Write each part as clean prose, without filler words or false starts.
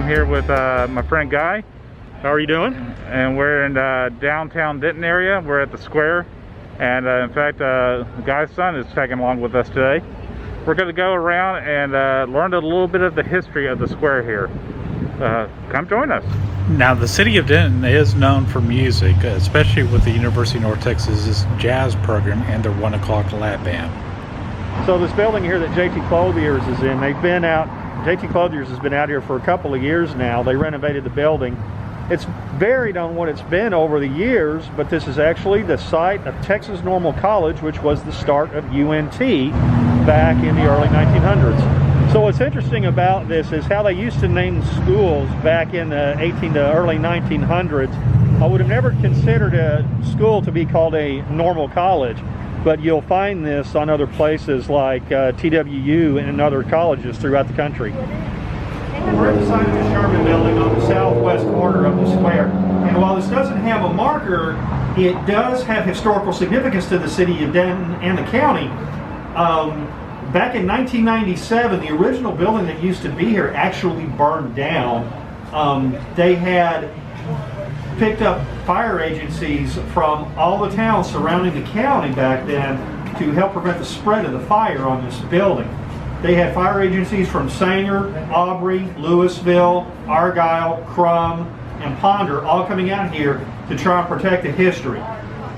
I'm here with my friend Guy. How are you doing? And we're in downtown Denton area. We're at the square. And in fact, Guy's son is tagging along with us today. We're going to go around and learn a little bit of the history of the square here. Come join us. Now, the city of Denton is known for music, especially with the University of North Texas's jazz program and their 1 o'clock lap band. So this building here that JT Clothiers is in, they've been out, JT Clothiers has been out here for a couple of years now. They renovated the building. It's varied on what it's been over the years, but this is actually the site of Texas Normal College, which was the start of UNT back in the early 1900s. So what's interesting about this is how they used to name schools back in the early 1900s. I would have never considered a school to be called a normal college, but you'll find this on other places like TWU and other colleges throughout the country. We're inside the Sherman building on the southwest corner of the square, and while this doesn't have a marker, it does have historical significance to the city of Denton and the county. Back in 1997, the original building that used to be here actually burned down. They had picked up fire agencies from all the towns surrounding the county back then to help prevent the spread of the fire on this building. They had fire agencies from Sanger, Aubrey, Louisville, Argyle, Crum, and Ponder all coming out here to try and protect the history.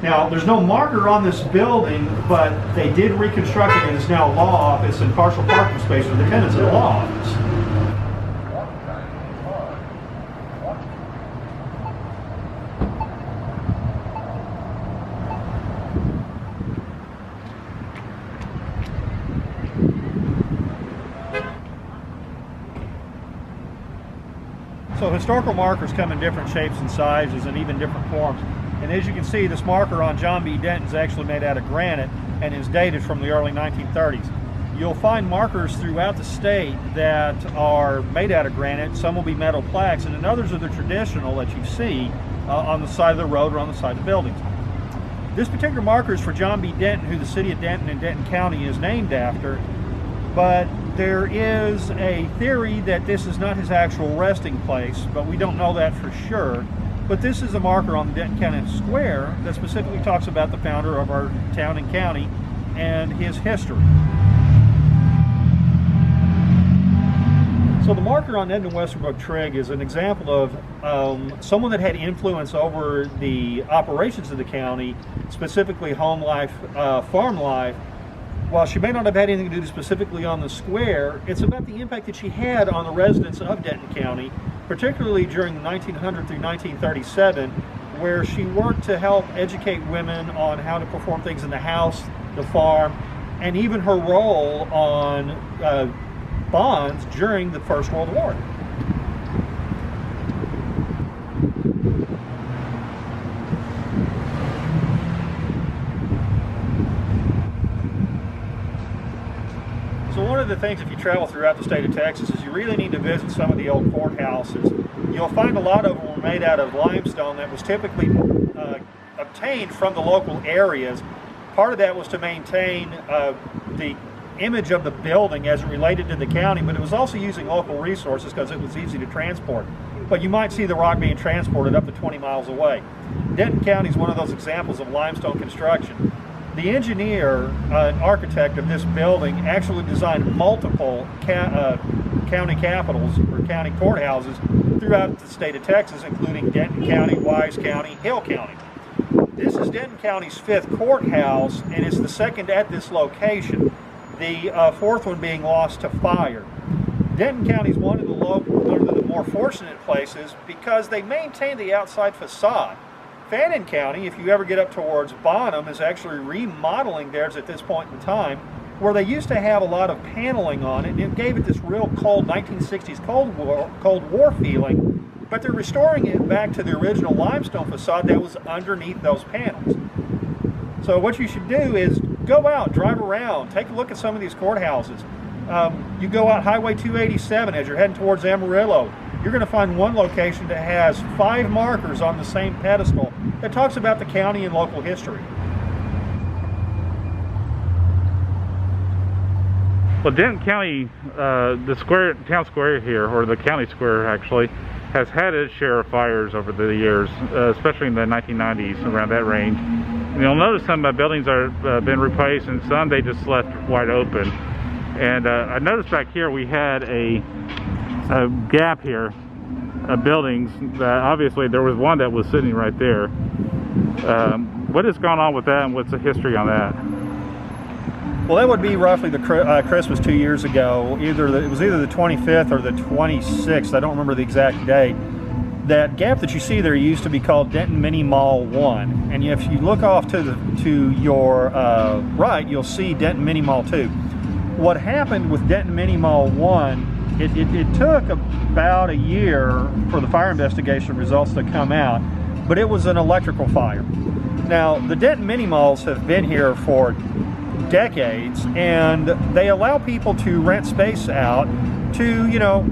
Now, there's no marker on this building, but they did reconstruct it, and it's now a law office and partial parking space for the tenants of the law office. So historical markers come in different shapes and sizes and even different forms. And as you can see, this marker on John B. Denton is actually made out of granite and is dated from the early 1930s. You'll find markers throughout the state that are made out of granite. Some will be metal plaques, and then others are the traditional that you see on the side of the road or on the side of the buildings. This particular marker is for John B. Denton, who the city of Denton and Denton County is named after, but there is a theory that this is not his actual resting place, but we don't know that for sure. But this is a marker on the Denton County Square that specifically talks about the founder of our town and county and his history. So the marker on Edmund Westerbrook Trigg is an example of someone that had influence over the operations of the county, specifically home life, farm life. While she may not have had anything to do specifically on the square, it's about the impact that she had on the residents of Denton County, particularly during 1900 through 1937, where she worked to help educate women on how to perform things in the house, the farm, and even her role on bonds during the First World War. So one of the things, if you travel throughout the state of Texas, is you really need to visit some of the old courthouses. You'll find a lot of them were made out of limestone that was typically obtained from the local areas. Part of that was to maintain the image of the building as it related to the county, but it was also using local resources because it was easy to transport. But you might see the rock being transported up to 20 miles away. Denton County is one of those examples of limestone construction. The engineer and architect of this building actually designed multiple county capitals or county courthouses throughout the state of Texas, including Denton County, Wise County, Hill County. This is Denton County's 5th courthouse, and it's the 2nd at this location, the 4th one being lost to fire. Denton County is one of the more fortunate places because they maintain the outside facade. Fannin County, if you ever get up towards Bonham, is actually remodeling theirs at this point in time, where they used to have a lot of paneling on it, and it gave it this real cold 1960s Cold War feeling, but they're restoring it back to the original limestone facade that was underneath those panels. So what you should do is go out, drive around, take a look at some of these courthouses. You go out Highway 287 as you're heading towards Amarillo. You're going to find one location that has 5 markers on the same pedestal that talks about the county and local history. Well, Denton County, the town square here, or the county square actually, has had its share of fires over the years, especially in the 1990s, around that range. And you'll notice some buildings are been replaced, and some they just left wide open. And I noticed back here we had a gap here of buildings. Obviously, there was one that was sitting right there. What has gone on with that, and what's the history on that? Well, that would be roughly the Christmas 2 years ago. It was either the 25th or the 26th. I don't remember the exact date. That gap that you see there used to be called Denton Mini Mall 1. And if you look off to your right, you'll see Denton Mini Mall 2. What happened with Denton Mini Mall 1, it took about a year for the fire investigation results to come out, but it was an electrical fire. Now, the Denton Mini Malls have been here for decades, and they allow people to rent space out to, you know,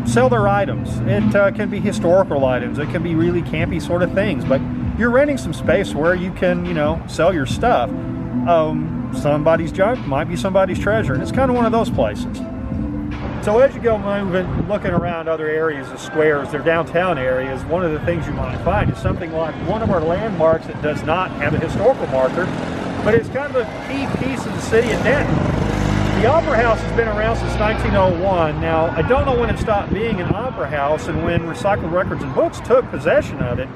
sell their items. It can be historical items, it can be really campy sort of things, but you're renting some space where you can, you know, sell your stuff. Somebody's junk might be somebody's treasure, and it's kind of one of those places. So as you go moving, looking around other areas of squares, their downtown areas, one of the things you might find is something like one of our landmarks that does not have a historical marker, but it's kind of a key piece of the city of Denton. The Opera House has been around since 1901. Now, I don't know when it stopped being an opera house and when Recycled Records and Books took possession of it,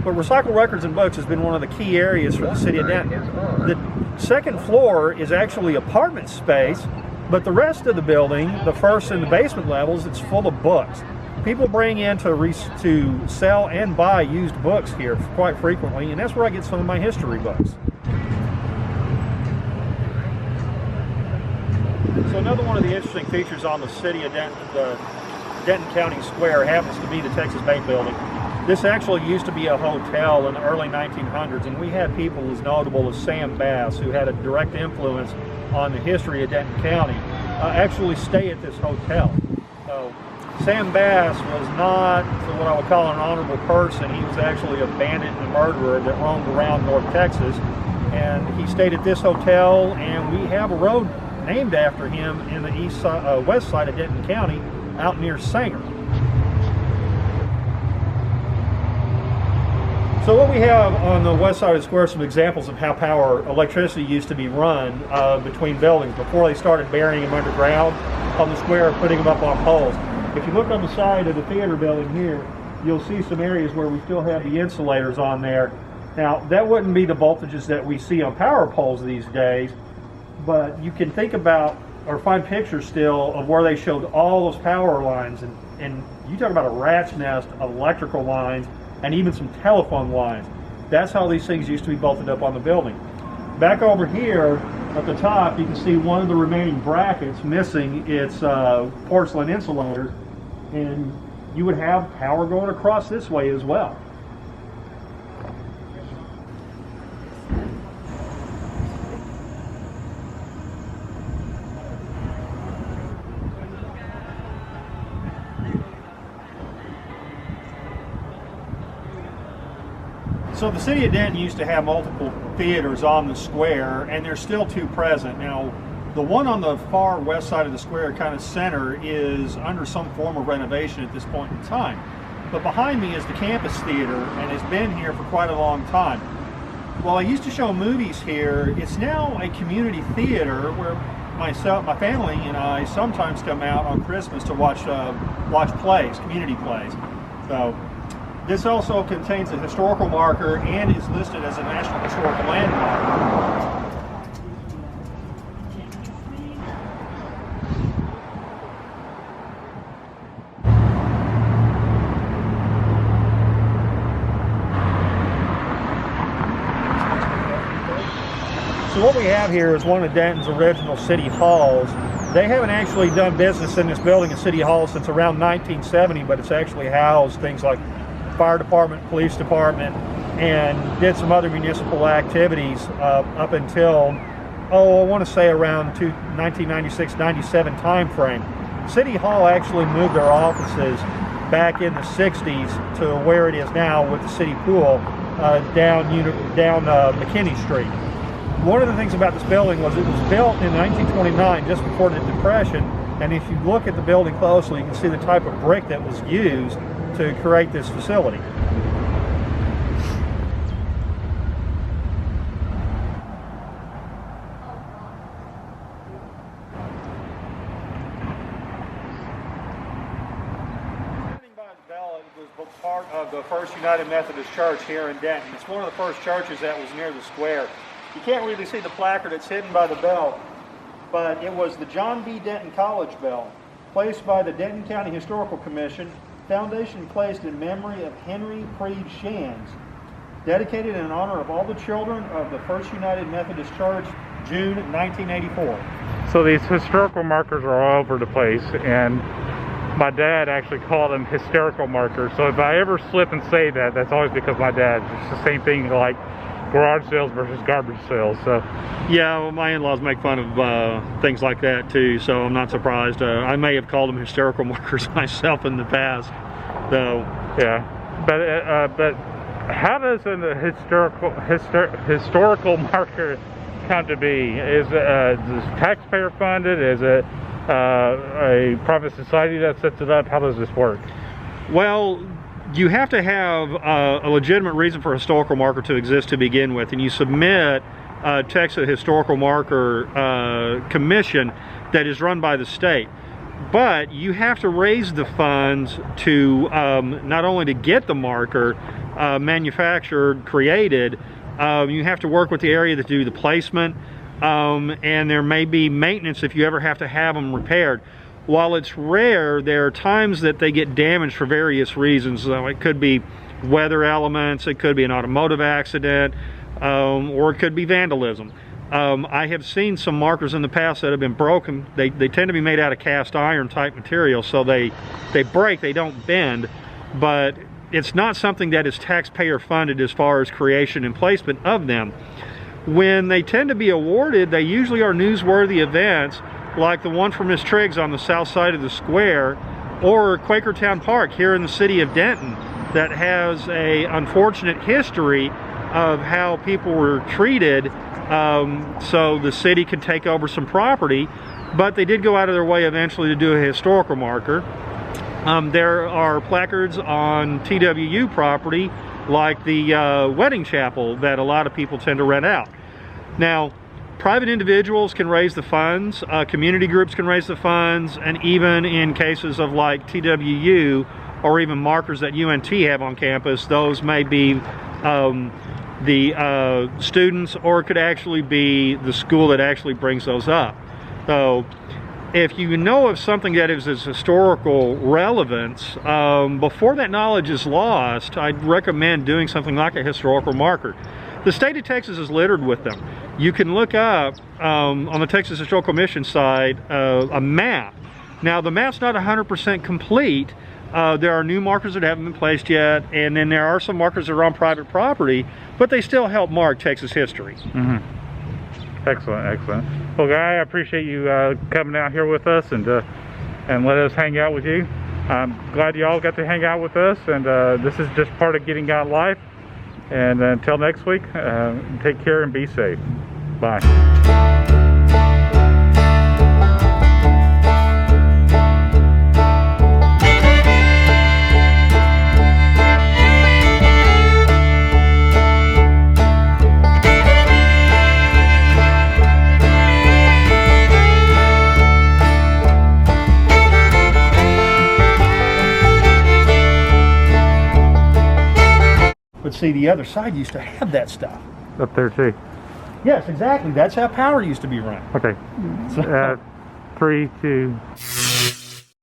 but Recycled Records and Books has been one of the key areas for the city of Denton. The second floor is actually apartment space, but the rest of the building, the first and the basement levels, it's full of books. People bring in to sell and buy used books here quite frequently, and that's where I get some of my history books. So another one of the interesting features on the city of Denton, the Denton County Square, happens to be the Texas Bank Building. This actually used to be a hotel in the early 1900s, and we had people as notable as Sam Bass, who had a direct influence on the history of Denton County, actually stay at this hotel. So Sam Bass was not what I would call an honorable person. He was actually a bandit and a murderer that roamed around North Texas, and he stayed at this hotel, and we have a road named after him in the west side of Denton County, out near Sanger. So what we have on the west side of the square, some examples of how electricity used to be run between buildings before they started burying them underground on the square, putting them up on poles. If you look on the side of the theater building here, you'll see some areas where we still have the insulators on there. Now, that wouldn't be the voltages that we see on power poles these days, but you can think about or find pictures still of where they showed all those power lines, and you talk about a rat's nest of electrical lines and even some telephone lines. That's how these things used to be bolted up on the building. Back over here at the top, you can see one of the remaining brackets missing its porcelain insulator, and you would have power going across this way as well. So the city of Denton used to have multiple theaters on the square, and there's still two present. Now, the one on the far west side of the square, kind of center, is under some form of renovation at this point in time. But behind me is the campus theater, and it's been here for quite a long time. While I used to show movies here, it's now a community theater where my family and I sometimes come out on Christmas to watch plays, community plays. So this also contains a historical marker and is listed as a National Historic Landmark. So what we have here is one of Denton's original city halls. They haven't actually done business in this building at City Hall since around 1970, but it's actually housed things like fire department, police department, and did some other municipal activities up until, I want to say around 1996-97 time frame. City Hall actually moved their offices back in the 60s to where it is now with the city pool down McKinney Street. One of the things about this building was it was built in 1929, just before the Depression, and if you look at the building closely, you can see the type of brick that was used to create this facility. Was part of the First United Methodist Church here in Denton. It's one of the first churches that was near the square. You can't really see the placard, it's hidden by the bell, but it was the John B. Denton College bell, placed by the Denton County Historical Commission, foundation placed in memory of Henry Preed Shands, dedicated in honor of all the children of the First United Methodist Church, June 1984. So these historical markers are all over the place, and my dad actually called them hysterical markers. So if I ever slip and say that, that's always because my dad. It's the same thing like garage sales versus garbage sales. So yeah, well, my in-laws make fun of things like that too, so I'm not surprised. I may have called them hysterical markers myself in the past, though. Yeah, but how does a historical marker come to be? Is it taxpayer funded? Is it a private society that sets it up? How does this work? Well, you have to have a legitimate reason for a historical marker to exist to begin with, and you submit a Texas Historical Marker Commission that is run by the state. But you have to raise the funds to not only to get the marker manufactured, created, you have to work with the area to do the placement, and there may be maintenance if you ever have to have them repaired. While it's rare, there are times that they get damaged for various reasons. So it could be weather elements, it could be an automotive accident, or it could be vandalism. I have seen some markers in the past that have been broken. They tend to be made out of cast iron type material, so they break, they don't bend, but it's not something that is taxpayer funded as far as creation and placement of them. When they tend to be awarded, they usually are newsworthy events, like the one for Miss Triggs on the south side of the square, or Quakertown Park here in the city of Denton, that has a unfortunate history of how people were treated, so the city could take over some property, but they did go out of their way eventually to do a historical marker. There are placards on TWU property, like the wedding chapel that a lot of people tend to rent out. Now, private individuals can raise the funds, community groups can raise the funds, and even in cases of like TWU or even markers that UNT have on campus, those may be the students, or it could actually be the school that actually brings those up. So if you know of something that is as historical relevance, before that knowledge is lost, I'd recommend doing something like a historical marker. The state of Texas is littered with them. You can look up on the Texas Historical Commission side a map. Now the map's not 100% complete. There are new markers that haven't been placed yet, and then there are some markers that are on private property, but they still help mark Texas history. Mm-hmm. Excellent, excellent. Well, Guy, I appreciate you coming out here with us and let us hang out with you. I'm glad you all got to hang out with us, and this is just part of Getting Out Life. And until next week, take care and be safe. Bye. But see, the other side used to have that stuff. Up there too. Yes, exactly. That's how power used to be run. Okay. So, 3, 2...